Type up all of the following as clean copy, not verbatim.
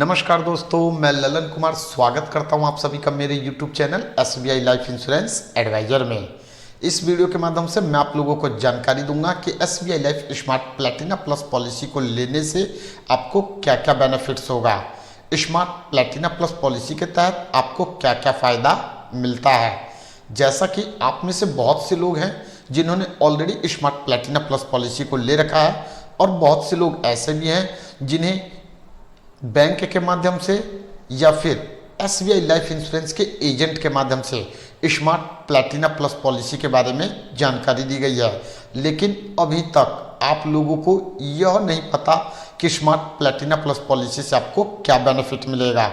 नमस्कार दोस्तों, मैं ललन कुमार स्वागत करता हूं आप सभी का मेरे YouTube channel SBI life insurance advisor में। इस वीडियो के माध्यम से मैं आप लोगों को जानकारी दूंगा कि SBI life smart Platina plus policy को लेने से आपको क्या क्या बेनिफिट्स होगा। स्मार्ट प्लैटिना प्लस पॉलिसी के तहत आपको क्या क्या फ़ायदा मिलता है। जैसा कि आप में से बहुत से लोग हैं जिन्होंने already smart Platina plus policy को ले रखा है, और बहुत से लोग ऐसे भी हैं जिन्हें बैंक के माध्यम से या फिर SBI लाइफ इंश्योरेंस के एजेंट के माध्यम से स्मार्ट प्लैटिना प्लस पॉलिसी के बारे में जानकारी दी गई है, लेकिन अभी तक आप लोगों को यह नहीं पता कि स्मार्ट प्लैटिना प्लस पॉलिसी से आपको क्या बेनिफिट मिलेगा।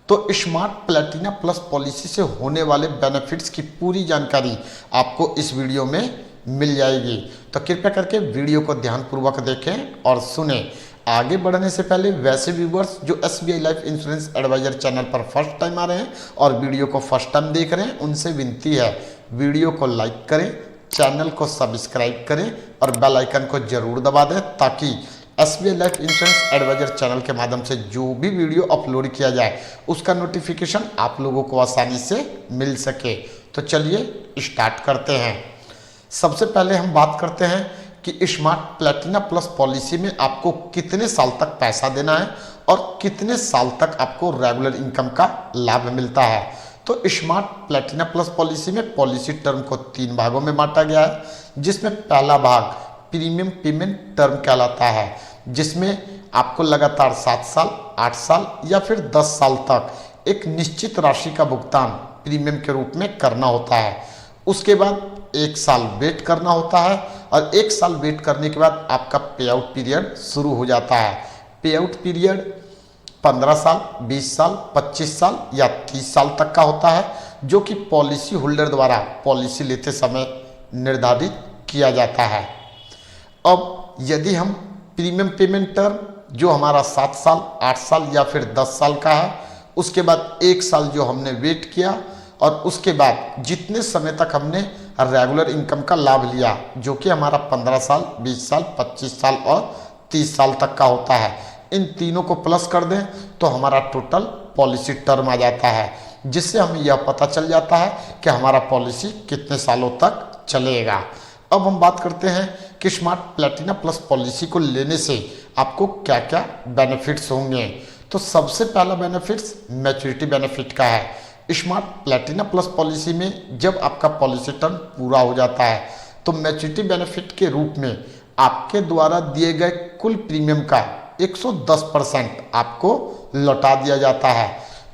तो स्मार्ट प्लैटिना प्लस पॉलिसी से होने वाले बेनिफिट्स की पूरी जानकारी आपको इस वीडियो में मिल जाएगी। तो कृपया करके वीडियो को ध्यानपूर्वक देखें और सुने। आगे बढ़ने से पहले वैसे व्यूवर्स जो SBI life insurance advisor channel पर फर्स्ट टाइम आ रहे हैं और वीडियो को फर्स्ट टाइम देख रहे हैं, उनसे विनती है वीडियो को लाइक करें, चैनल को सब्सक्राइब करें और बेल आइकन को जरूर दबा दें, ताकि SBI life insurance advisor channel के माध्यम से जो भी वीडियो अपलोड किया जाए उसका नोटिफिकेशन आप लोगों को आसानी से मिल सके। तो चलिए स्टार्ट करते हैं। सबसे पहले हम बात करते हैं कि स्मार्ट प्लैटिना प्लस पॉलिसी में आपको कितने साल तक पैसा देना है और कितने साल तक आपको रेगुलर इनकम का लाभ मिलता है। तो स्मार्ट प्लैटिना प्लस पॉलिसी में पॉलिसी टर्म को 3 भागों में बांटा गया है, जिसमें पहला भाग प्रीमियम पेमेंट टर्म कहलाता है, जिसमें आपको लगातार 7 साल, 8 साल या फिर 10 साल तक एक निश्चित राशि का भुगतान प्रीमियम के रूप में करना होता है। उसके बाद 1 साल वेट करना होता है और 1 साल वेट करने के बाद आपका पे आउट पीरियड शुरू हो जाता है। पे आउट पीरियड 15 साल, 20 साल, 25 साल या 30 साल तक का होता है, जो कि पॉलिसी होल्डर द्वारा पॉलिसी लेते समय निर्धारित किया जाता है। अब यदि हम प्रीमियम पेमेंट टर्म जो हमारा 7 साल, 8 साल या फिर 10 साल का है, उसके बाद 1 साल जो हमने वेट किया और उसके बाद जितने समय तक हमने रेगुलर इनकम का लाभ लिया, जो कि हमारा 15 साल, 20 साल, 25 साल और 30 साल तक का होता है, इन तीनों को प्लस कर दें तो हमारा टोटल पॉलिसी टर्म आ जाता है, जिससे हमें यह पता चल जाता है कि हमारा पॉलिसी कितने सालों तक चलेगा। अब हम बात करते हैं कि स्मार्ट प्लैटिना प्लस पॉलिसी को लेने से आपको क्या क्या बेनिफिट्स होंगे। तो सबसे पहला बेनिफिट्स मैच्योरिटी बेनिफिट का है। स्मार्ट प्लैटिना प्लस पॉलिसी में जब आपका पॉलिसी टर्म पूरा हो जाता है तो मैच्योरिटी बेनिफिट के रूप में आपके द्वारा दिए गए कुल प्रीमियम का 110% आपको लौटा दिया जाता है।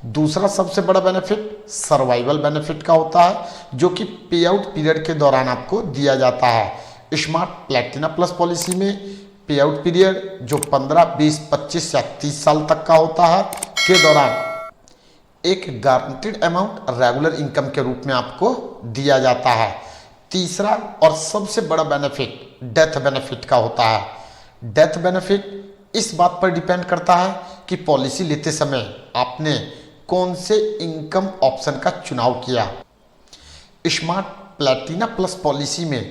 दूसरा सबसे बड़ा बेनिफिट सर्वाइवल बेनिफिट का होता है, जो कि पे आउट पीरियड के दौरान आपको दिया जाता है। स्मार्ट प्लैटिना प्लस पॉलिसी में पे आउट पीरियड जो 15, 20, 25 या 30 साल तक का होता है के दौरान एक गारंटीड अमाउंट रेगुलर इनकम के रूप में आपको दिया जाता है। तीसरा और सबसे बड़ा बेनिफिट डेथ बेनिफिट का होता है। डेथ बेनिफिट इस बात पर डिपेंड करता है कि पॉलिसी लेते समय आपने कौन से इनकम ऑप्शन का चुनाव किया। स्मार्ट प्लैटिना प्लस पॉलिसी में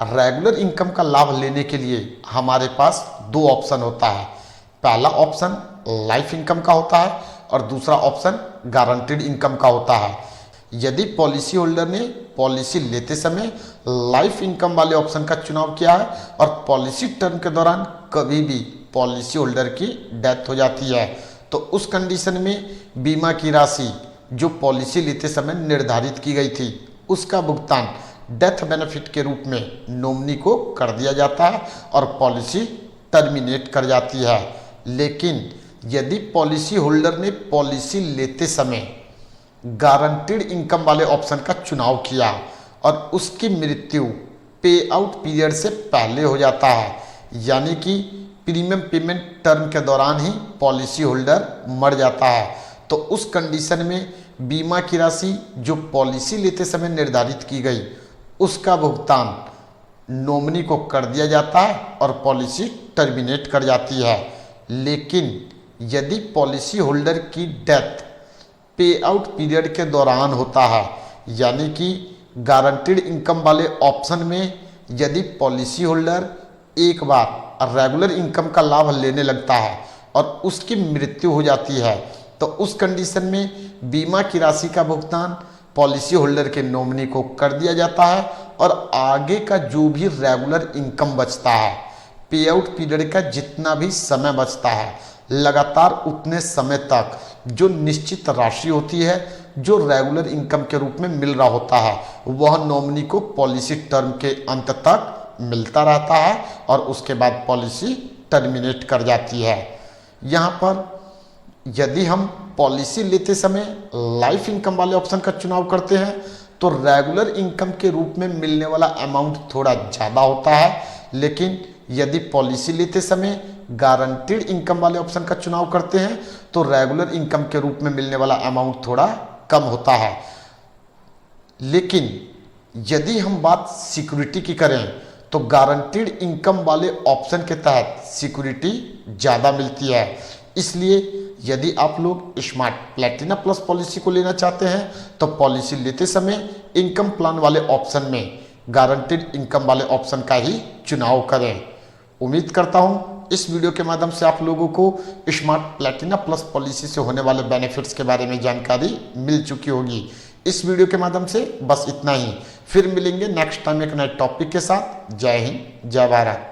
रेगुलर इनकम का लाभ लेने के लिए हमारे पास 2 ऑप्शन होता है। पहला ऑप्शन लाइफ इनकम का होता है और दूसरा ऑप्शन गारंटीड इनकम का होता है। यदि पॉलिसी होल्डर ने पॉलिसी लेते समय लाइफ इनकम वाले ऑप्शन का चुनाव किया है और पॉलिसी टर्म के दौरान कभी भी पॉलिसी होल्डर की डेथ हो जाती है, तो उस कंडीशन में बीमा की राशि जो पॉलिसी लेते समय निर्धारित की गई थी उसका भुगतान डेथ बेनिफिट के रूप में नॉमिनी को कर दिया जाता है और पॉलिसी टर्मिनेट कर जाती है। लेकिन यदि पॉलिसी होल्डर ने पॉलिसी लेते समय गारंटीड इनकम वाले ऑप्शन का चुनाव किया और उसकी मृत्यु पे आउट पीरियड से पहले हो जाता है, यानी कि प्रीमियम पेमेंट टर्म के दौरान ही पॉलिसी होल्डर मर जाता है, तो उस कंडीशन में बीमा की राशि जो पॉलिसी लेते समय निर्धारित की गई उसका भुगतान नॉमिनी को कर दिया जाता है और पॉलिसी टर्मिनेट कर जाती है। लेकिन यदि पॉलिसी होल्डर की डेथ पे आउट पीरियड के दौरान होता है, यानी कि गारंटीड इनकम वाले ऑप्शन में यदि पॉलिसी होल्डर एक बार रेगुलर इनकम का लाभ लेने लगता है और उसकी मृत्यु हो जाती है तो उस कंडीशन में बीमा की राशि का भुगतान पॉलिसी होल्डर के नॉमिनी को कर दिया जाता है और आगे का जो भी रेगुलर इनकम बचता है, पे आउट पीरियड का जितना भी समय बचता है, लगातार उतने समय तक जो निश्चित राशि होती है जो रेगुलर इनकम के रूप में मिल रहा होता है वह नॉमिनी को पॉलिसी टर्म के अंत तक मिलता रहता है और उसके बाद पॉलिसी टर्मिनेट कर जाती है। यहाँ पर यदि हम पॉलिसी लेते समय लाइफ इनकम वाले ऑप्शन का चुनाव करते हैं तो रेगुलर इनकम के रूप में मिलने वाला अमाउंट थोड़ा ज़्यादा होता है, लेकिन यदि पॉलिसी लेते समय गारंटीड इनकम वाले ऑप्शन का चुनाव करते हैं तो रेगुलर इनकम के रूप में मिलने वाला अमाउंट थोड़ा कम होता है। लेकिन यदि हम बात सिक्योरिटी की करें तो गारंटीड इनकम वाले ऑप्शन के तहत सिक्योरिटी ज़्यादा मिलती है। इसलिए यदि आप लोग स्मार्ट प्लैटिना प्लस पॉलिसी को लेना चाहते हैं तो पॉलिसी लेते समय इनकम प्लान वाले ऑप्शन में गारंटीड इनकम वाले ऑप्शन का ही चुनाव करें। उम्मीद करता हूं इस वीडियो के माध्यम से आप लोगों को स्मार्ट प्लैटिना प्लस पॉलिसी से होने वाले बेनिफिट्स के बारे में जानकारी मिल चुकी होगी। इस वीडियो के माध्यम से बस इतना ही, फिर मिलेंगे नेक्स्ट टाइम एक नए टॉपिक के साथ। जय हिंद, जय भारत।